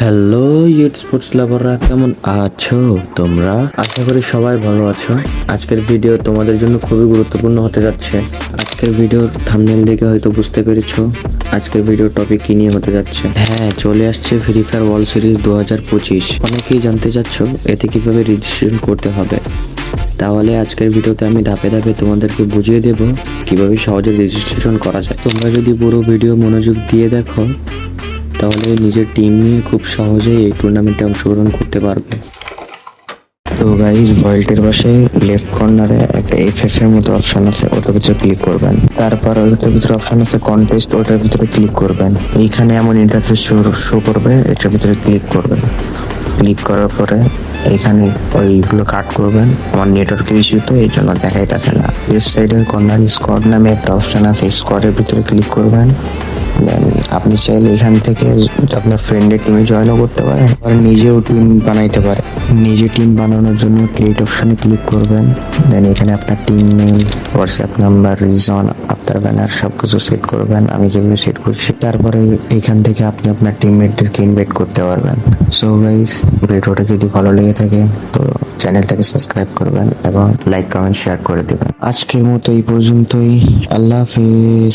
Hello youth sports লাভাররা, কেমন আছো তোমরা? আশা করি সবাই ভালো আছো। আজকের ভিডিও তোমাদের জন্য খুবই গুরুত্বপূর্ণ হতে যাচ্ছে। আজকের ভিডিওর থাম্বনেল দেখে হয়তো বুঝতে পেরেছো আজকের ভিডিওর টপিক কি নিয়ে হতে যাচ্ছে। হ্যাঁ, চলে আসছে ফ্রি ফায়ার ওয়ার্ল্ড সিরিজ 2025। অনেকেই জানতে চাচ্ছো এতে কিভাবে রেজিস্ট্রেশন করতে হবে। তাহলে আজকের ভিডিওতে আমি ধাপে ধাপে তোমাদেরকে বুঝিয়ে দেব কিভাবে সহজে রেজিস্ট্রেশন করা যায়। তোমরা যদি পুরো ভিডিও মনোযোগ দিয়ে দেখো তাহলে নিজের টিম নিয়ে খুব সহজেই এই টুর্নামেন্টে অংশগ্রহণ করতে পারবে। তো গাইজ, ভয়েলটের পাশে লেফট কর্নারে একটা এফএফ এর মতো অপশন আছে, ওটার ভিতরে ক্লিক করবেন। তারপর ওটার ভিতরে অপশন আছে কন্টেস্ট, ওটার ভিতরে ক্লিক করবেন। এইখানে এমন ইন্টারফেস শো করবে, এটার ভিতরে ক্লিক করবেন। ক্লিক করার পরে এখানে ওইগুলো কাট করবেন। আমার নেটওয়ার্কের ইস্যু তো এই জন্য দেখাইতেছে না। লেফট সাইডের কর্নার স্কোয়াড নামে একটা অপশন আছে, স্কোয়াডের ভিতরে ক্লিক করবেন। দেন আপনি চাইলে এখান থেকে আপনার ফ্রেন্ডের টিমে জয়েনও করতে পারেন, আর নিজেও টিম বানাইতে পারেন। নিজে টিম বানানোর জন্য ক্রিয়েট অপশনে ক্লিক করবেন। দেন এখানে আপনার team name, WhatsApp number, reason, আপনার ব্যানার সবকিছু সেট করবেন, আমি যেভাবে সেট করছি। তারপরে এখান থেকে আপনি আপনার টিমমেটদেরকে ইনভাইট করতে পারবেন। সো গাইস, ভিডিওটা যদি ভালো লেগে থাকে তো চ্যানেলটাকে সাবস্ক্রাইব করবেন এবং লাইক কমেন্ট শেয়ার করে দেবেন। আজকের মতো এই পর্যন্তই। আল্লাহ হাফেজ।